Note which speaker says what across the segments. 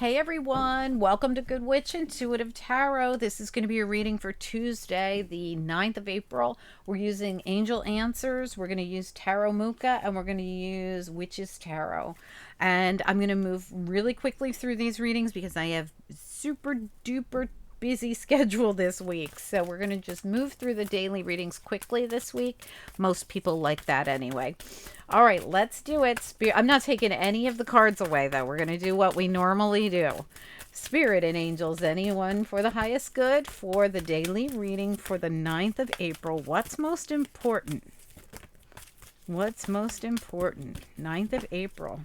Speaker 1: Hey everyone, welcome to Good Witch Intuitive Tarot. This is going to be a reading for Tuesday, the 9th of April. We're using Angel Answers, we're going to use Tarot Muka, and we're going to use Witch's Tarot. And I'm going to move really quickly through these readings because I have super duper busy schedule this week. So we're going to just move through the daily readings quickly this week. Most people like that anyway. All right, let's do it. I'm not taking any of the cards away, though. We're going to do what we normally do. Spirit and angels, anyone for the highest good for the daily reading for the 9th of April. What's most important? What's most important? 9th of April.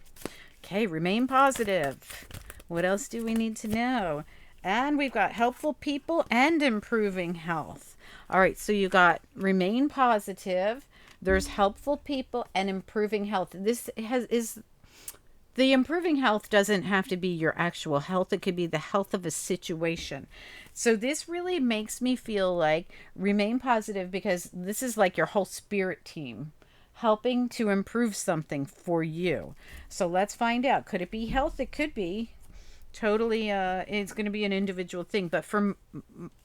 Speaker 1: Okay, remain positive. What else do we need to know? And we've got helpful people and improving health. All right, so you got remain positive. There's helpful people and improving health. Is the improving health doesn't have to be your actual health. It could be the health of a situation. So this really makes me feel like remain positive because this is like your whole spirit team helping to improve something for you. So let's find out. Could it be health? It could be. Totally, it's going to be an individual thing, but for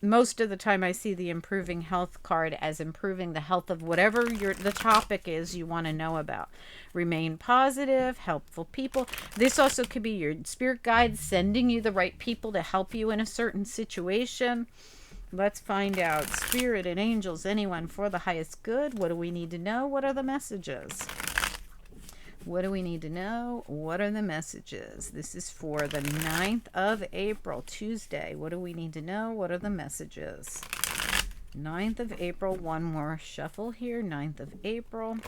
Speaker 1: most of the time I see the improving health card as improving the health of whatever the topic is you want to know about. Remain positive, helpful people. This also could be your spirit guide sending you the right people to help you in a certain situation. Let's find out. Spirit and angels, anyone for the highest good. What do we need to know? What are the messages? What do we need to know? What are the messages? This is for the 9th of April, Tuesday. What do we need to know? What are the messages? 9th of April, one more shuffle here. 9th of April.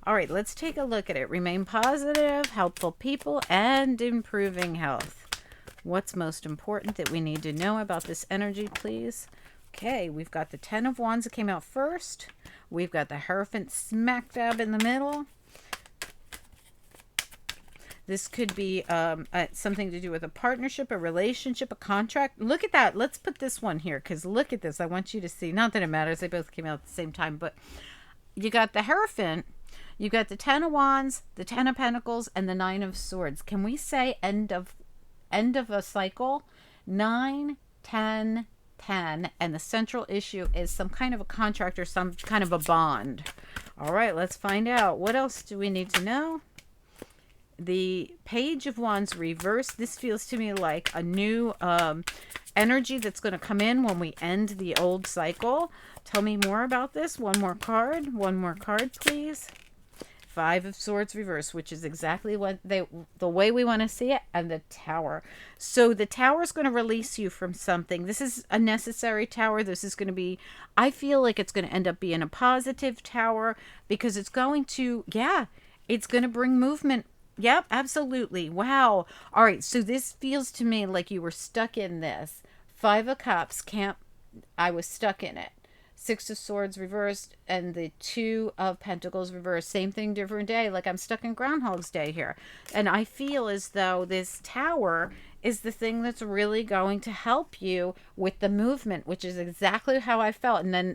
Speaker 1: All right, let's take a look at it. Remain positive, helpful people, and improving health. What's most important that we need to know about this energy, please? Okay, we've got the 10 of Wands that came out first. We've got the Hierophant smack dab in the middle. This could be something to do with a partnership, a relationship, a contract. Look at that. Let's put this one here because look at this. I want you to see. Not that it matters. They both came out at the same time. But you got the Hierophant. You got the 10 of Wands, the 10 of Pentacles, and the 9 of Swords. Can we say end of a cycle? 9, 10, 10. And the central issue is some kind of a contract or some kind of a bond. All right. Let's find out. What else do we need to know? The Page of Wands reversed. This feels to me like a new energy that's going to come in when we end the old cycle. Tell me more about this. One more card. One more card, please. 5 of Swords reversed, which is exactly what the way we want to see it, and the Tower. So the Tower is going to release you from something. This is a necessary Tower. This is going to be, I feel like it's going to end up being a positive Tower because it's going to, it's going to bring movement. Yep, absolutely. Wow. All right. So this feels to me like you were stuck in this. 5 of Cups, I was stuck in it. 6 of Swords reversed and the 2 of Pentacles reversed. Same thing, different day. Like I'm stuck in Groundhog's Day here. And I feel as though this Tower is the thing that's really going to help you with the movement, which is exactly how I felt. And then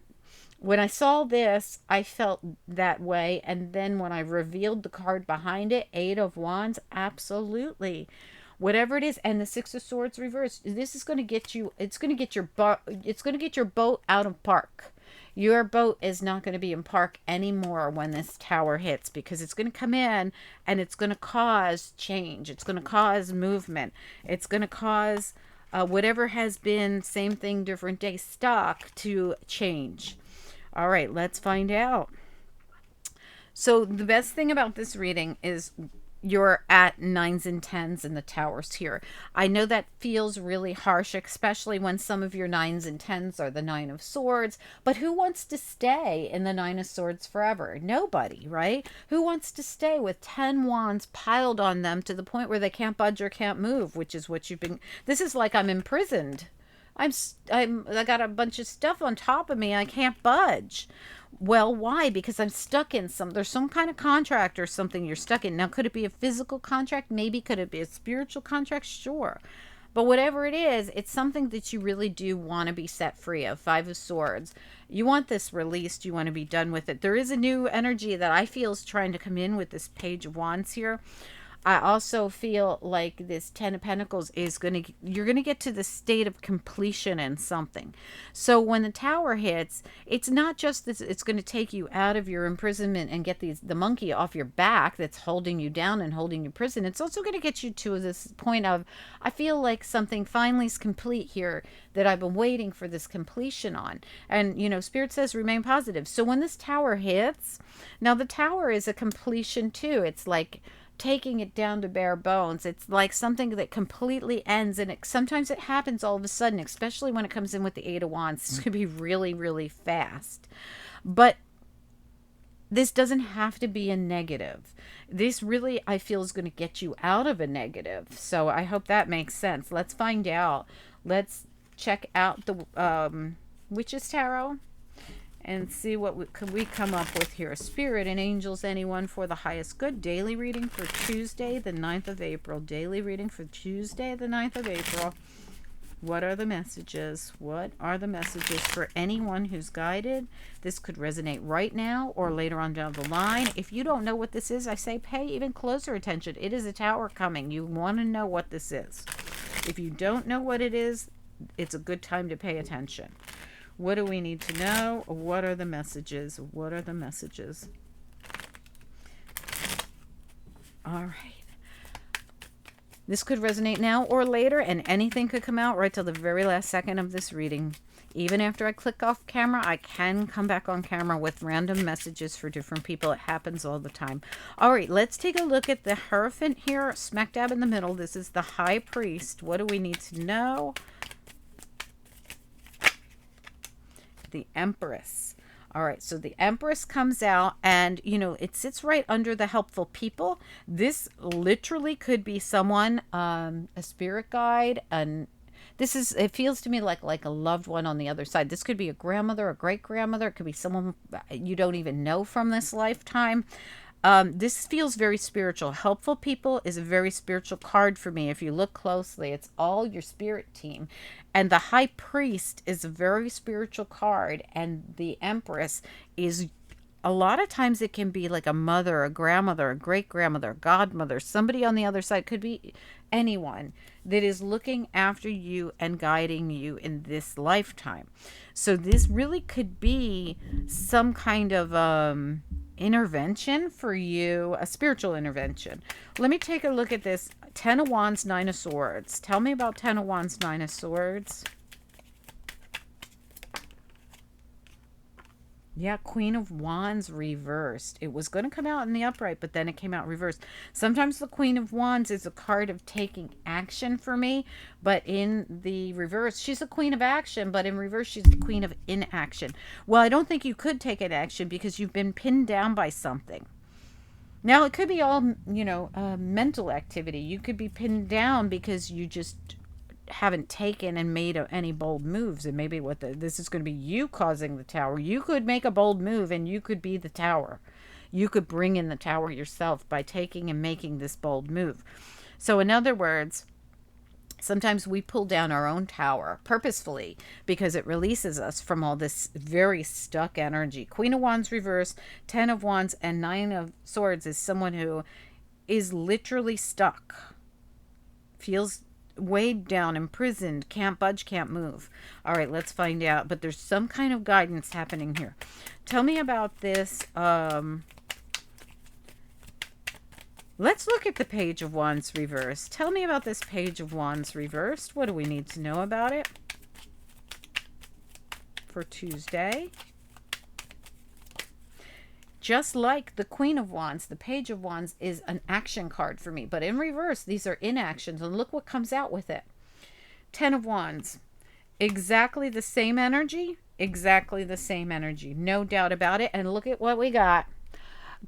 Speaker 1: when I saw this, I felt that way. And then when I revealed the card behind it, 8 of Wands, absolutely. Whatever it is, and the 6 of Swords reversed, this is going to get you, it's going to get your boat out of park. Your boat is not going to be in park anymore when this Tower hits because it's going to come in and it's going to cause change. It's going to cause movement. It's going to cause whatever has been same thing, different day stuck to change. All right, let's find out. So the best thing about this reading is you're at 9s and 10s in the Towers here. I know that feels really harsh, especially when some of your 9s and 10s are the 9 of Swords. But who wants to stay in the 9 of Swords forever? Nobody, right? Who wants to stay with 10 wands piled on them to the point where they can't budge or can't move, which is what you've been. This is like I'm imprisoned. I got a bunch of stuff on top of me. I can't budge. Well, why? Because I'm stuck in there's some kind of contract or something you're stuck in. Now, could it be a physical contract? Maybe. Could it be a spiritual contract? Sure. But whatever it is, it's something that you really do want to be set free of. 5 of Swords. You want this released. You want to be done with it. There is a new energy that I feel is trying to come in with this Page of Wands here. I also feel like this Ten of Pentacles is you're going to get to the state of completion in something. So when the Tower hits, it's not just that it's going to take you out of your imprisonment and get the monkey off your back that's holding you down and holding you prison. It's also going to get you to this point of, I feel like something finally is complete here that I've been waiting for this completion on. And, Spirit says remain positive. So when this Tower hits, now the Tower is a completion too. It's like taking it down to bare bones. It's like something that completely ends, and sometimes it happens all of a sudden, especially when it comes in with the Eight of Wands. It's going to be really, really fast. But this doesn't have to be a negative. This really, I feel, is going to get you out of a negative. So I hope that makes sense. Let's find out. Let's check out the Witch's Tarot and see what we come up with here. Spirit and angels, anyone for the highest good. Daily reading for Tuesday, the 9th of April. Daily reading for Tuesday, the 9th of April. What are the messages? What are the messages for anyone who's guided? This could resonate right now or later on down the line. If you don't know what this is, I say pay even closer attention. It is a Tower coming. You want to know what this is. If you don't know what it is, it's a good time to pay attention. What do we need to know? What are the messages? What are the messages? All right. This could resonate now or later, and anything could come out right till the very last second of this reading. Even after I click off camera, I can come back on camera with random messages for different people. It happens all the time. All right, let's take a look at the Hierophant here, smack dab in the middle. This is the High Priest. What do we need to know? The Empress. All right, so the Empress comes out, and it sits right under the helpful people. This literally could be someone, a spirit guide, and it feels to me like a loved one on the other side. This could be a grandmother, a great grandmother. It could be someone you don't even know from this lifetime. This feels very spiritual. Helpful people is a very spiritual card for me. If you look closely, it's all your spirit team. And the High Priest is a very spiritual card. And the Empress is, a lot of times it can be like a mother, a grandmother, a great grandmother, godmother. Somebody on the other side, could be anyone that is looking after you and guiding you in this lifetime. So this really could be some kind of intervention for you, a spiritual intervention. Let me take a look at this. 10 of Wands, 9 of Swords. Tell me about 10 of Wands, 9 of Swords. Yeah, Queen of Wands reversed. It was going to come out in the upright, but then it came out reversed. Sometimes the Queen of Wands is a card of taking action for me, but in the reverse, she's a Queen of Action, but in reverse, she's the Queen of Inaction. Well, I don't think you could take an action because you've been pinned down by something. Now, it could be all, mental activity. You could be pinned down because you just haven't taken and made any bold moves, and maybe this is going to be you causing the Tower. You could make a bold move and you could be the Tower. You could bring in the Tower yourself by taking and making this bold move. So in other words, sometimes we pull down our own Tower purposefully because it releases us from all this very stuck energy. Queen of Wands reverse, 10 of Wands, and 9 of Swords is someone who is literally stuck, feels weighed down, imprisoned, can't budge, can't move. All right, let's find out. But there's some kind of guidance happening here. Tell me about this. Let's look at the Page of Wands reversed. Tell me about this Page of Wands reversed. What do we need to know about it for Tuesday? Just like the Queen of Wands, the Page of Wands is an action card for me. But in reverse, these are inactions. And look what comes out with it. 10 of Wands. Exactly the same energy. Exactly the same energy. No doubt about it. And look at what we got.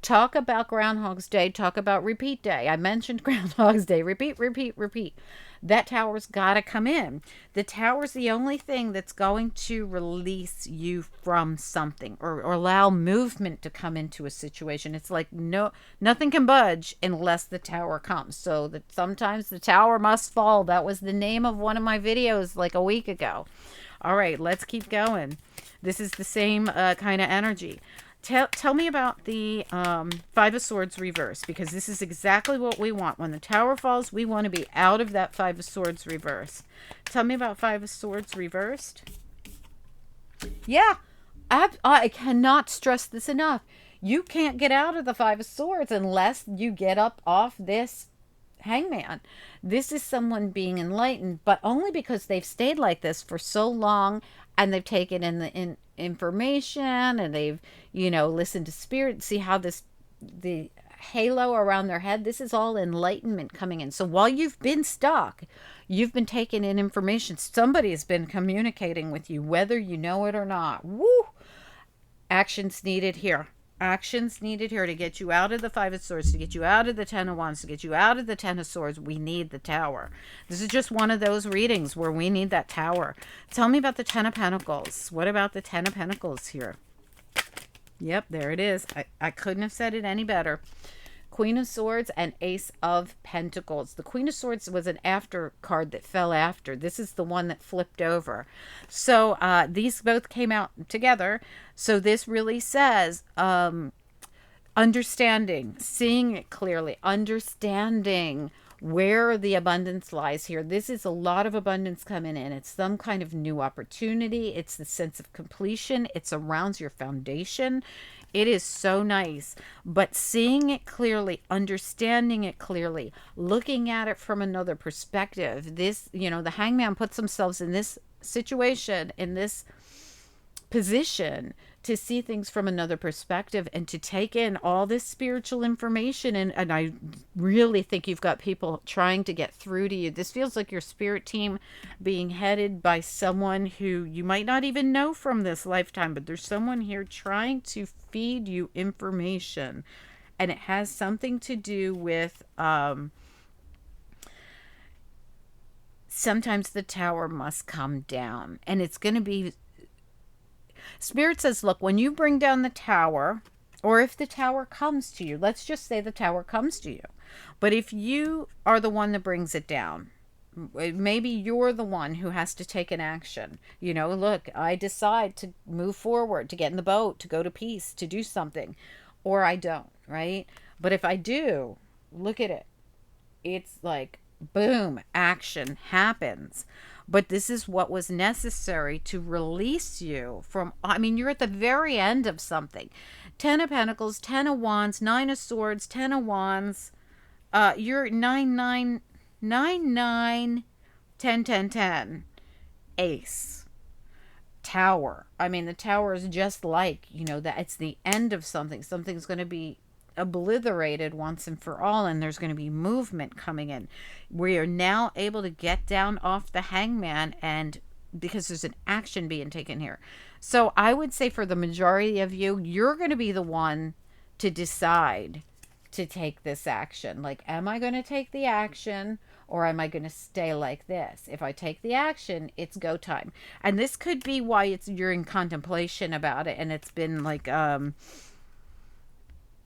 Speaker 1: Talk about Groundhog's Day. Talk about repeat day. I mentioned Groundhog's Day. Repeat, repeat, repeat. That Tower's got to come in. The Tower's the only thing that's going to release you from something or allow movement to come into a situation. It's like nothing can budge unless the Tower comes. So that sometimes the Tower must fall. That was the name of one of my videos like a week ago. All right, let's keep going. This is the same kind of energy. Tell me about the Five of Swords reverse, because this is exactly what we want. When the Tower falls, we want to be out of that Five of Swords reverse. Tell me about Five of Swords reversed. Yeah, I cannot stress this enough. You can't get out of the Five of Swords unless you get up off this Hangman. This is someone being enlightened, but only because they've stayed like this for so long, and they've taken in the information, and they've, listened to spirit, see how the halo around their head, this is all enlightenment coming in. So while you've been stuck, you've been taking in information. Somebody has been communicating with you, whether you know it or not. Woo! Actions needed here. Actions needed here to get you out of the Five of Swords, to get you out of the Ten of Wands, to get you out of the Ten of Swords. We need the Tower. This is just one of those readings where we need that Tower. Tell me about the Ten of Pentacles. What about the Ten of Pentacles here? Yep, there it is. I couldn't have said it any better. Queen of Swords and Ace of Pentacles. The Queen of Swords was an after card that fell after. This is the one that flipped over. So these both came out together. So this really says understanding, seeing it clearly, understanding where the abundance lies here. This is a lot of abundance coming in. It's some kind of new opportunity. It's the sense of completion. It surrounds your foundation. It is so nice. But seeing it clearly, understanding it clearly, looking at it from another perspective. This, the Hangman puts themselves in this situation, in this position, to see things from another perspective and to take in all this spiritual information. And I really think you've got people trying to get through to you. This feels like your spirit team being headed by someone who you might not even know from this lifetime, but there's someone here trying to feed you information. And it has something to do with sometimes the Tower must come down, and it's going to be, Spirit says, look, when you bring down the Tower, or if the Tower comes to you, let's just say the Tower comes to you, but if you are the one that brings it down, maybe you're the one who has to take an action. Look, I decide to move forward, to get in the boat, to go to peace, to do something, or I don't, right? But if I do, look at it. It's like, boom, action happens. But this is what was necessary to release you from, you're at the very end of something. 10 of Pentacles, 10 of Wands, 9 of Swords, 10 of Wands. You're 9, 9, 9, 9, 10, 10, 10. Ace. Tower. The Tower is just like, that it's the end of something. Something's going to be obliterated once and for all, and there's going to be movement coming in. We are now able to get down off the Hangman, and because there's an action being taken here. So I would say for the majority of you, you're going to be the one to decide to take this action. Like, am I going to take the action, or am I going to stay like this? If I take the action, it's go time. And this could be why you're in contemplation about it, and it's been like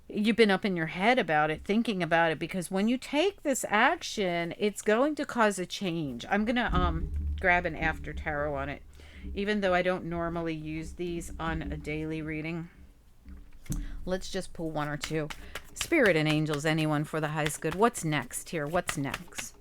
Speaker 1: you've been up in your head about it, thinking about it, because when you take this action, it's going to cause a change. I'm going to grab an after tarot on it, even though I don't normally use these on a daily reading. Let's just pull one or two. Spirit and angels, anyone for the highest good. What's next here? What's next?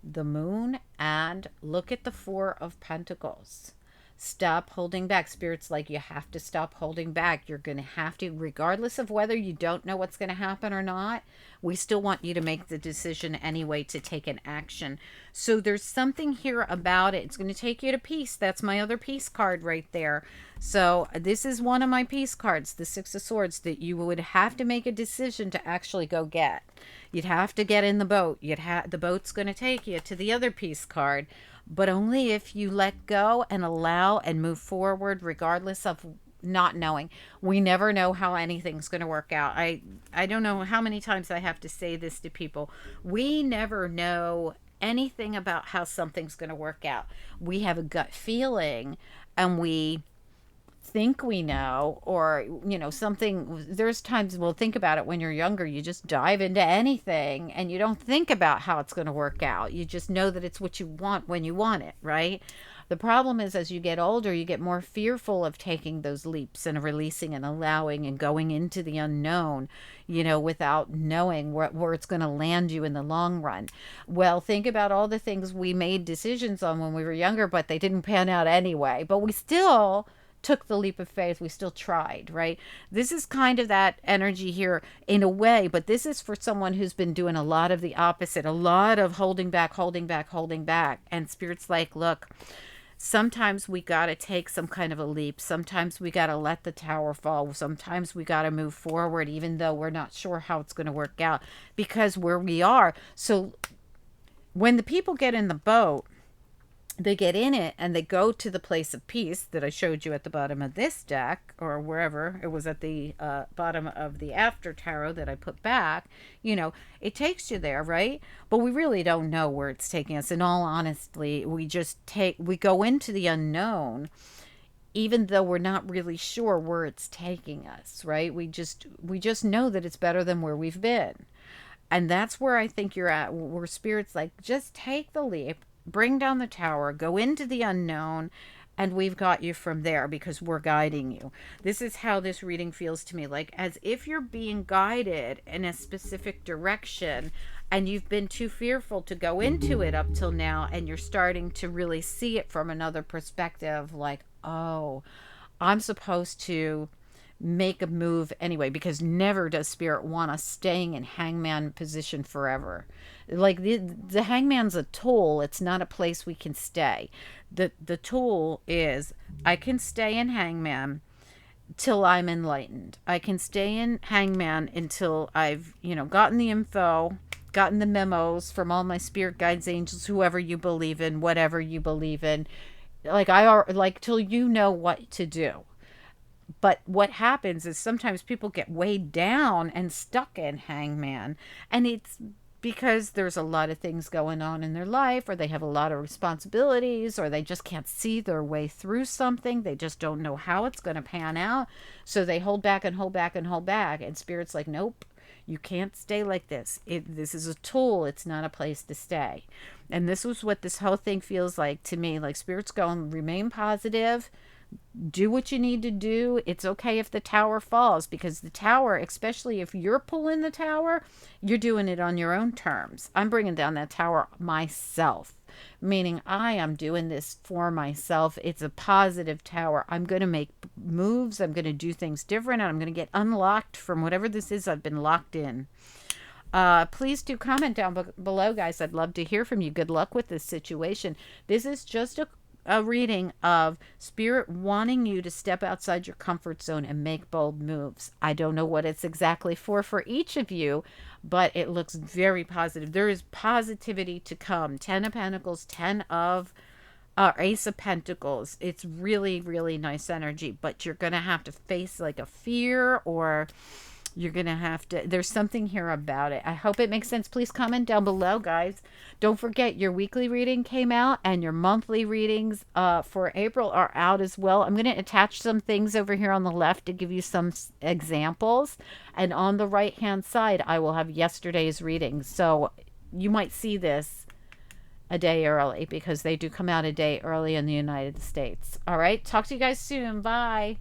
Speaker 1: The Moon, and look at the Four of Pentacles. Stop holding back. Spirit's like, you have to stop holding back. You're going to have to, regardless of whether you don't know what's going to happen or not, we still want you to make the decision anyway to take an action. So there's something here about it. It's going to take you to peace. That's my other peace card right there. So this is one of my peace cards, the Six of Swords, that you would have to make a decision to actually go get. You'd have to get in the boat. The boat's going to take you to the other peace card, but only if you let go and allow and move forward, regardless of not knowing. We never know how anything's going to work out. I don't know how many times I have to say this to people. We never know anything about how something's going to work out. We have a gut feeling, and we think we know, or something. There's times we'll think about it when you're younger, you just dive into anything and you don't think about how it's going to work out. You just know that it's what you want when you want it, right? The problem is, as you get older, you get more fearful of taking those leaps and releasing and allowing and going into the unknown, without knowing where it's going to land you in the long run. Well, think about all the things we made decisions on when we were younger, but they didn't pan out anyway. But we still took the leap of faith. We still tried, right? This is kind of that energy here in a way, but this is for someone who's been doing a lot of the opposite, a lot of holding back, holding back, holding back. And Spirit's like, look, sometimes we got to take some kind of a leap. Sometimes we got to let the tower fall. Sometimes we got to move forward, even though we're not sure how it's going to work out, because where we are. So when the people get in the boat, they get in it and they go to the place of peace that I showed you at the bottom of this deck, or wherever it was at the bottom of the after tarot that I put back. It takes you there, right? But we really don't know where it's taking us. In all honesty, we go into the unknown, even though we're not really sure where it's taking us, right? We just know that it's better than where we've been. And that's where I think you're at, where Spirit's like, just take the leap, bring down the tower, go into the unknown, and we've got you from there because we're guiding you. This is how this reading feels to me, like as if you're being guided in a specific direction and you've been too fearful to go into it up till now, and you're starting to really see it from another perspective, like, oh, I'm supposed to make a move anyway, because never does Spirit want us staying in hangman position forever. Like the hangman's a tool, it's not a place we can stay. The tool is, I can stay in hangman till I'm enlightened. I can stay in hangman until I've gotten the info, gotten the memos from all my spirit guides, angels, whoever you believe in, whatever you believe in, like till you know what to do. But what happens is sometimes people get weighed down and stuck in hangman, and it's because there's a lot of things going on in their life, or they have a lot of responsibilities, or they just can't see their way through something. They just don't know how it's going to pan out. So they hold back and hold back and hold back. And Spirit's like, nope, you can't stay like this. This is a tool. It's not a place to stay. And this was what this whole thing feels like to me. Like Spirit's going, remain positive. Do what you need to do. It's okay if the tower falls, because the tower, especially if you're pulling the tower, you're doing it on your own terms. I'm bringing down that tower myself, meaning I am doing this for myself. It's a positive tower. I'm going to make moves. I'm going to do things different, and I'm going to get unlocked from whatever this is I've been locked in. Please do comment down below, guys. I'd love to hear from you. Good luck with this situation. This is just a reading of Spirit wanting you to step outside your comfort zone and make bold moves. I don't know what it's exactly for each of you, but it looks very positive. There is positivity to come. 10 of Pentacles, 10 of Ace of Pentacles. It's really, really nice energy, but you're going to have to face like a fear, or you're going to have to, there's something here about it. I hope it makes sense. Please comment down below, guys. Don't forget, your weekly reading came out, and your monthly readings for April are out as well. I'm going to attach some things over here on the left to give you some examples. And on the right-hand side, I will have yesterday's readings. So you might see this a day early, because they do come out a day early in the United States. All right. Talk to you guys soon. Bye.